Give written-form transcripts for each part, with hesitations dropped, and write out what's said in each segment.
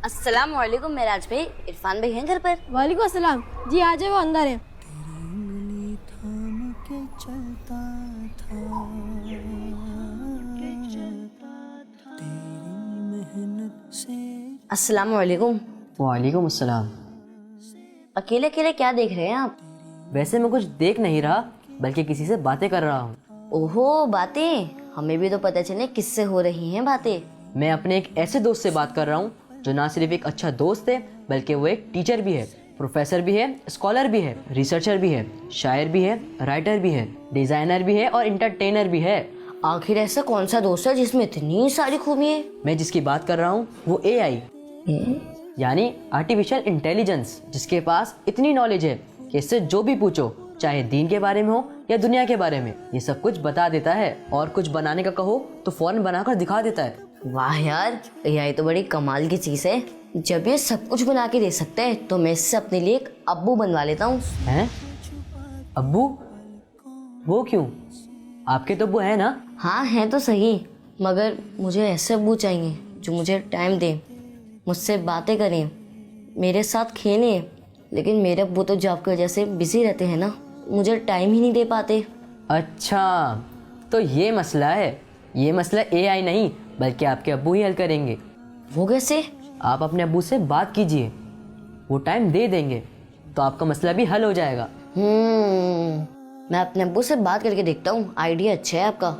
السلام علیکم معراج بھائی، عرفان بھائی ہیں گھر پر؟ وعلیکم السلام جی، آ جائے، وہ اندر ہے. السلام علیکم. وعلیکم السلام. اکیلے اکیلے کیا دیکھ رہے ہیں آپ؟ ویسے میں کچھ دیکھ نہیں رہا بلکہ کسی سے باتیں کر رہا ہوں. اوہو باتیں، ہمیں بھی تو پتہ چلے کس سے ہو رہی ہیں باتیں. میں اپنے ایک ایسے دوست سے بات کر رہا ہوں جو نہ صرف ایک اچھا دوست ہے بلکہ وہ ایک ٹیچر بھی ہے، پروفیسر بھی ہے، اسکالر بھی ہے، ریسرچر بھی ہے، شاعر بھی ہے، رائٹر بھی ہے، ڈیزائنر بھی ہے اور انٹرٹینر بھی ہے. آخر ایسا کون سا دوست ہے جس میں اتنی ساری خوبی ہیں؟ میں جس کی بات کر رہا ہوں وہ اے آئی یعنی آرٹیفیشل انٹیلیجنس، جس کے پاس اتنی نالج ہے کہ اس سے جو بھی پوچھو، چاہے دین کے بارے میں ہو یا دنیا کے بارے میں، یہ سب کچھ بتا دیتا ہے، اور کچھ بنانے کا کہو تو فوراً بنا کر دکھا دیتا ہے. واہ یار، یہ تو بڑی کمال کی چیز ہے. جب یہ سب کچھ بنا کے دے سکتا ہے تو میں اس سے اپنے لیے ایک ابو بنوا لیتا ہوں. ہیں؟ ابو؟ وہ کیوں؟ آپ کے تو ابو ہیں نا؟ ہاں ہیں تو صحیح، مگر مجھے ایسے ابو چاہیے جو مجھے ٹائم دیں، مجھ سے باتیں کریں، میرے ساتھ کھیلیں. لیکن میرے ابو تو جاب کی وجہ سے بزی رہتے ہیں نا، مجھے ٹائم ہی نہیں دے پاتے. اچھا، تو یہ مسئلہ ہے. یہ مسئلہ اے آئی نہیں بلکہ آپ کے ابو ہی حل کریں گے. وہ کیسے؟ آپ اپنے ابو سے بات کیجئے، وہ ٹائم دے دیں گے تو آپ کا مسئلہ بھی حل ہو جائے گا. میں اپنے ابو سے بات کر کے دیکھتا ہوں. آئیڈیا اچھا ہے آپ کا.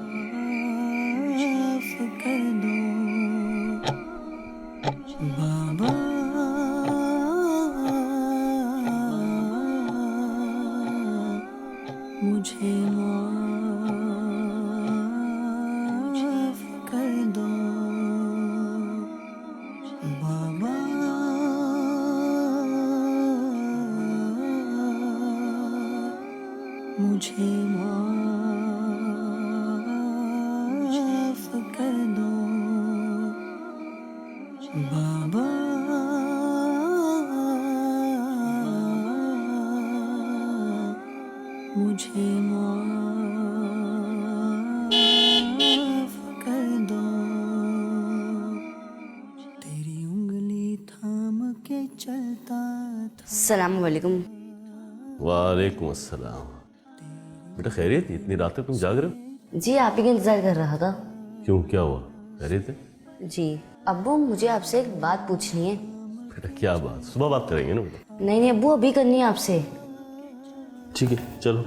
السلام علیکم. وعلیکم السلام. بیٹا خیریت؟ اتنی رات تک تم جاگ رہے ہو؟ جی آپ ہی کا انتظار کر رہا تھا. کیوں، کیا ہوا؟ خیریت ہے؟ جی ابو، مجھے آپ سے ایک بات پوچھنی ہے. بیٹا کیا بات؟ صبح بات کریں گے نا بیٹا. نہیں ابو، ابھی کرنی ہے آپ سے. ٹھیک ہے چلو.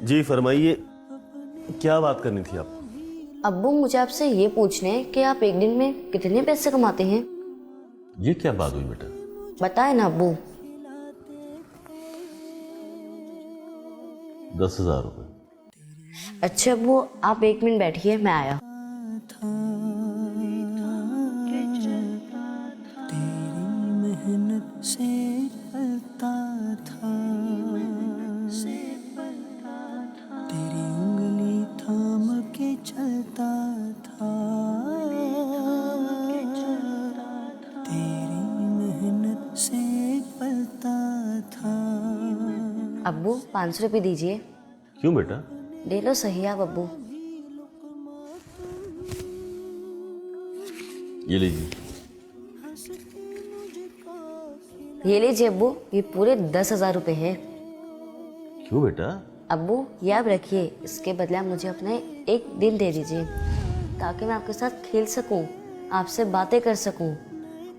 جی فرمائیے، کیا بات کرنی تھی آپ؟ ابو مجھے آپ سے یہ پوچھنا ہے کہ آپ ایک دن میں کتنے پیسے کماتے ہیں؟ یہ کیا بات ہوئی بیٹا؟ بتائیں نا ابو. 10,000 روپے. اچھا ابو، آپ 1 منٹ بیٹھیے، میں آیا. ابو 500 روپے دیجیے. کیوں بیٹا؟ لے لو صحیح آپ ابو. یہ لیجیے. یہ لیجیے ابو، یہ پورے 10,000 روپے ہیں. کیوں بیٹا؟ ابو یہ آپ رکھیے، اس کے بدلے آپ مجھے اپنے ایک دن دے دیجیے تاکہ میں آپ کے ساتھ کھیل سکوں، آپ سے باتیں کر سکوں،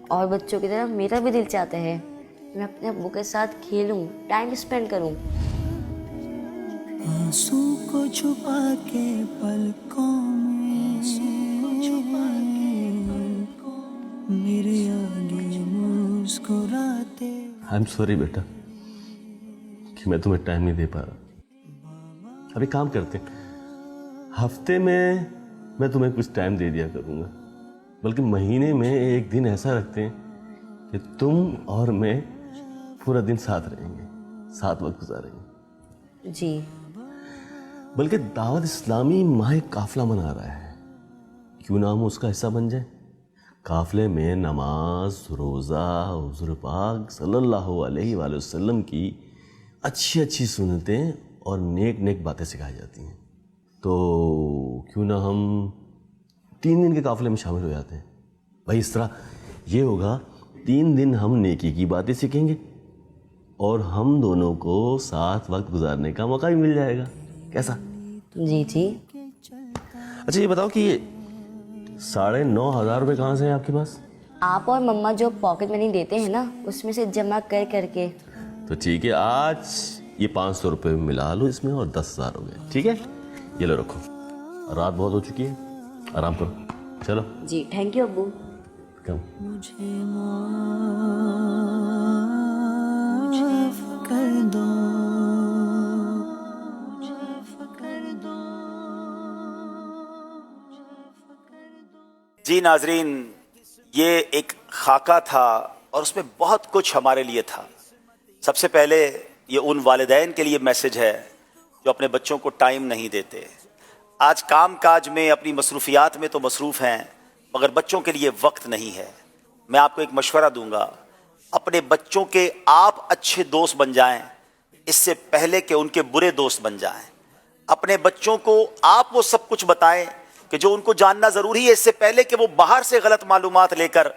اور بچوں کی طرح میرا بھی دل چاہتا ہے میں اپنے ابو کے ساتھ کھیلوں، ٹائم اسپینڈ کروں. آنسوں کو چھپا کے پلکوں میں میرے آگے مسکراتے. آئی ایم سوری بیٹا کہ میں تمہیں ٹائم نہیں دے پا رہا. ابھی کام کرتے ہیں، ہفتے میں تمہیں کچھ ٹائم دے دیا کروں گا، بلکہ مہینے میں ایک دن ایسا رکھتے ہیں کہ تم اور میں پورا دن ساتھ رہیں گے، ساتھ وقت گزاریں گے. جی بلکہ دعوت اسلامی ماہ قافلہ منا رہا ہے، کیوں نہ ہم اس کا حصہ بن جائیں؟ قافلے میں نماز، روزہ، حضور پاک صلی اللہ علیہ وآلہ وسلم کی اچھی اچھی سنتیں اور نیک نیک باتیں سکھائی جاتی ہیں. تو کیوں نہ ہم 3 دن کے قافلے میں شامل ہو جاتے ہیں. بھائی اس طرح یہ ہوگا 3 دن ہم نیکی کی باتیں سیکھیں گے اور ہم دونوں کو ساتھ وقت گزارنے کا موقع بھی مل جائے گا. کیسا؟ جی جی. اچھا یہ بتاؤ کہ یہ 9,500 روپے کہاں سے ہیں آپ کے پاس؟ آپ اور مما جو پاکٹ منی دیتے ہیں نا اس میں سے جمع کر کر کے. تو ٹھیک ہے، آج یہ 500 روپے ملا لو اس میں اور 10,000 ہو گئے. ٹھیک ہے، یہ لو رکھو. رات بہت ہو چکی ہے، آرام کرو. چلو جی تھینک یو ابو. کم. مجھے معاف کر دو، جی ناظرین، یہ ایک خاکہ تھا اور اس میں بہت کچھ ہمارے لیے تھا. سب سے پہلے یہ ان والدین کے لیے میسج ہے جو اپنے بچوں کو ٹائم نہیں دیتے. آج کام کاج میں اپنی مصروفیات میں تو مصروف ہیں مگر بچوں کے لیے وقت نہیں ہے. میں آپ کو ایک مشورہ دوں گا، اپنے بچوں کے آپ اچھے دوست بن جائیں اس سے پہلے کہ ان کے برے دوست بن جائیں. اپنے بچوں کو آپ وہ سب کچھ بتائیں کہ جو ان کو جاننا ضروری ہے اس سے پہلے کہ وہ باہر سے غلط معلومات لے کر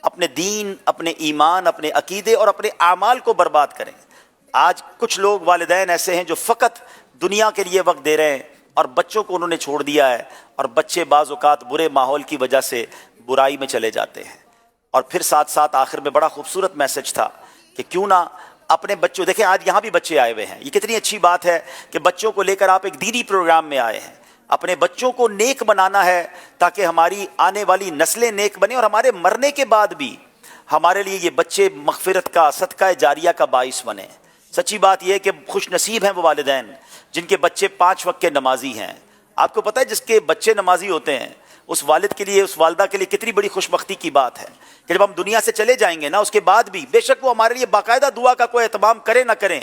اپنے دین، اپنے ایمان، اپنے عقیدے اور اپنے اعمال کو برباد کریں. آج کچھ لوگ والدین ایسے ہیں جو فقط دنیا کے لیے وقت دے رہے ہیں اور بچوں کو انہوں نے چھوڑ دیا ہے، اور بچے بعض اوقات برے ماحول کی وجہ سے برائی میں چلے جاتے ہیں. اور پھر ساتھ ساتھ آخر میں بڑا خوبصورت میسج تھا کہ کیوں نہ اپنے بچوں، دیکھیں آج یہاں بھی بچے آئے ہوئے ہیں، یہ کتنی اچھی بات ہے کہ بچوں کو لے کر آپ ایک دینی پروگرام میں آئے ہیں. اپنے بچوں کو نیک بنانا ہے تاکہ ہماری آنے والی نسلیں نیک بنیں اور ہمارے مرنے کے بعد بھی ہمارے لیے یہ بچے مغفرت کا، صدقہ جاریہ کا باعث بنیں. سچی بات یہ ہے کہ خوش نصیب ہیں وہ والدین جن کے بچے 5 وقت کے نمازی ہیں. آپ کو پتہ ہے جس کے بچے نمازی ہوتے ہیں اس والد کے لیے، اس والدہ کے لیے کتنی بڑی خوش بختی کی بات ہے کہ جب ہم دنیا سے چلے جائیں گے نا اس کے بعد بھی بے شک وہ ہمارے لیے باقاعدہ دعا کا کوئی اہتمام کرے نہ کریں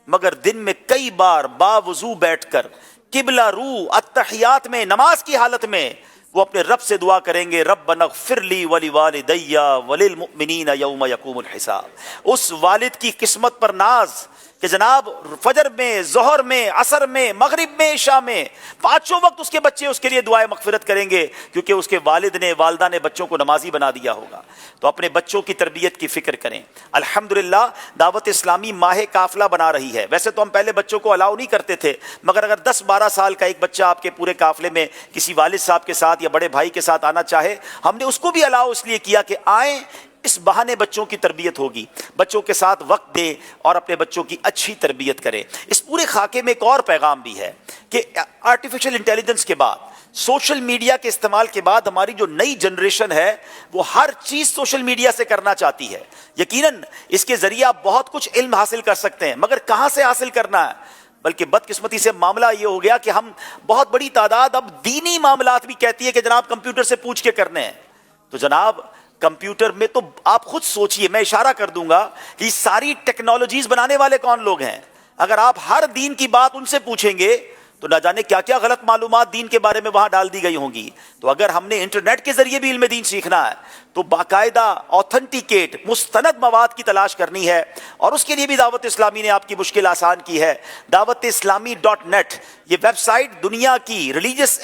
مگر دن میں کئی بار باوضو بیٹھ کر قبلہ رو اتحیات میں، نماز کی حالت میں وہ اپنے رب سے دعا کریں گے، ربنا اغفر لی ولوالدی وللمؤمنین یوم یقوم الحساب. اس والد کی قسمت پر ناز کہ جناب فجر میں، ظہر میں، عصر میں، مغرب میں، عشاء میں 5 وقت اس کے بچے اس کے لیے دعائیں مغفرت کریں گے کیونکہ اس کے والد نے، والدہ نے بچوں کو نمازی بنا دیا ہوگا. تو اپنے بچوں کی تربیت کی فکر کریں. الحمدللہ دعوت اسلامی ماہ قافلہ بنا رہی ہے. ویسے تو ہم پہلے بچوں کو الاؤ نہیں کرتے تھے مگر اگر 10-12 سال کا ایک بچہ آپ کے پورے قافلے میں کسی والد صاحب کے ساتھ یا بڑے بھائی کے ساتھ آنا چاہے، ہم نے اس کو بھی الاؤ اس لیے کیا کہ آئیں، اس بہانے بچوں کی تربیت ہوگی، بچوں کے ساتھ وقت دیں اور اپنے بچوں کی اچھی تربیت کریں. اس پورے خاکے میں ایک اور پیغام بھی ہے کہ آرٹیفیشل انٹیلیجنس کے بعد، سوشل میڈیا کے استعمال کے بعد ہماری جو نئی جنریشن ہے وہ ہر چیز سوشل میڈیا سے کرنا چاہتی ہے. یقیناً اس کے ذریعے آپ بہت کچھ علم حاصل کر سکتے ہیں مگر کہاں سے حاصل کرنا ہے. بلکہ بدقسمتی سے معاملہ یہ ہو گیا کہ ہم بہت بڑی تعداد اب دینی معاملات بھی کہتی ہے کہ جناب کمپیوٹر سے پوچھ کے کرنے ہیں. تو جناب کمپیوٹر میں تو آپ خود سوچئے، میں اشارہ کر دوں گا کہ ساری ٹیکنالوجیز بنانے والے کون لوگ ہیں. اگر آپ ہر دین کی بات ان سے پوچھیں گے تو نہ جانے کیا کیا غلط معلومات دین کے بارے میں وہاں ڈال دی گئی ہوں گی. تو اگر ہم نے انٹرنیٹ کے ذریعے بھی علم دین سیکھنا ہے تو باقاعدہ آتھنٹیکیٹ مستند مواد کی تلاش کرنی ہے اور اس کے لیے بھی دعوت اسلامی نے آپ کی مشکل آسان کی ہے. دعوت اسلامی .net یہ ویب سائٹ دنیا کی ریلیجس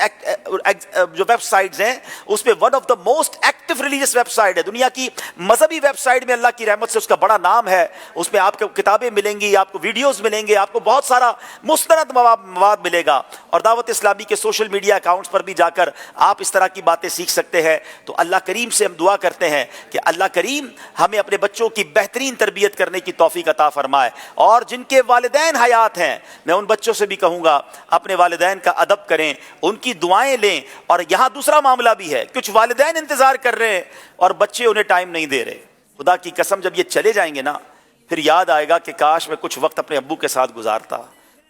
جو ویب سائٹس ہیں اس پہ one of the most active religious website ہے. دنیا کی مذہبی ویب سائٹ میں اللہ کی رحمت سے اس کا بڑا نام ہے. اس میں آپ کو کتابیں ملیں گی، آپ کو ویڈیوز ملیں گے، آپ کو بہت سارا مستند مواد ملے گا. اور دعوت اسلامی کے سوشل میڈیا اکاؤنٹس پر بھی جا کر آپ اس طرح کی باتیں سیکھ سکتے ہیں. تو اللہ کریم سے ہم دعا کرتے ہیں کہ اللہ کریم ہمیں اپنے بچوں کی بہترین تربیت کرنے کی توفیق عطا فرمائے. اور جن کے والدین حیات ہیں میں ان بچوں سے بھی کہوں گا اپنے والدین کا ادب کریں، ان کی دعائیں لیں. اور یہاں دوسرا معاملہ بھی ہے، کچھ والدین انتظار کر رہے ہیں اور بچے انہیں ٹائم نہیں دے رہے. خدا کی قسم جب یہ چلے جائیں گے نا پھر یاد آئے گا کہ کاش میں کچھ وقت اپنے ابو کے ساتھ گزارتا،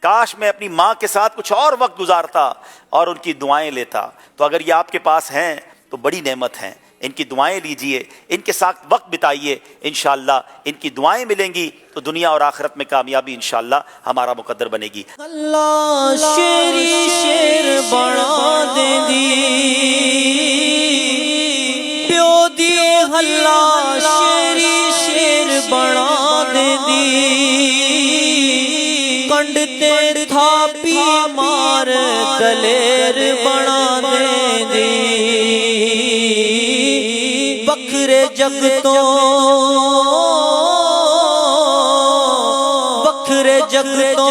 کاش میں اپنی ماں کے ساتھ کچھ اور وقت گزارتا اور ان کی دعائیں لیتا. تو اگر یہ آپ کے پاس ہیں تو بڑی نعمت ہیں، ان کی دعائیں لیجئے، ان کے ساتھ وقت بتائیے. انشاءاللہ ان کی دعائیں ملیں گی تو دنیا اور آخرت میں کامیابی انشاءاللہ ہمارا مقدر بنے گی. اللہ شیری شیر بنا دے دی پیو دی، اللہ شیری شیر بنا دے دی کنڈ تے تھاپی مار دلیر بنا بکھرے جگ تو بکھرے جگ تو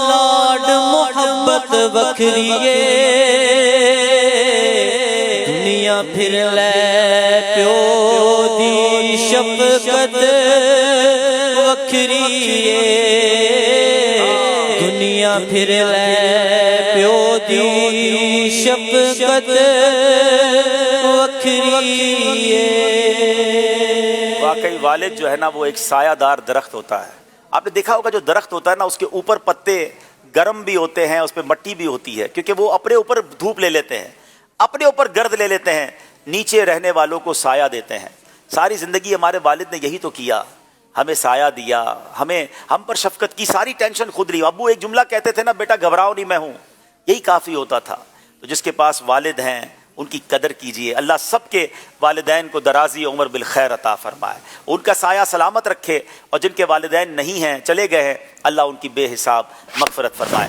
لاڈ محبت بکھریے دنیا پھر لے پیو دی شفقت وکھریے دنیا پھر لے پیو دی شفقت وکھریے. واقعی والد جو ہے نا وہ ایک سایہ دار درخت ہوتا ہے. آپ نے دیکھا ہوگا جو درخت ہوتا ہے نا اس کے اوپر پتے گرم بھی ہوتے ہیں, اس پہ مٹی بھی ہوتی ہے, کیونکہ وہ اپنے اوپر دھوپ لے لیتے ہیں, اپنے اوپر گرد لے لیتے ہیں, نیچے رہنے والوں کو سایہ دیتے ہیں. ساری زندگی ہمارے والد نے یہی تو کیا, ہمیں سایہ دیا, ہم پر شفقت کی, ساری ٹینشن خود لی. ابو ایک جملہ کہتے تھے نا, بیٹا گھبراؤ نہیں میں ہوں, یہی کافی ہوتا تھا. تو جس کے پاس والد ہیں ان کی قدر کیجئے. اللہ سب کے والدین کو درازی عمر بالخیر عطا فرمائے, ان کا سایہ سلامت رکھے, اور جن کے والدین نہیں ہیں چلے گئے ہیں اللہ ان کی بے حساب مغفرت فرمائے.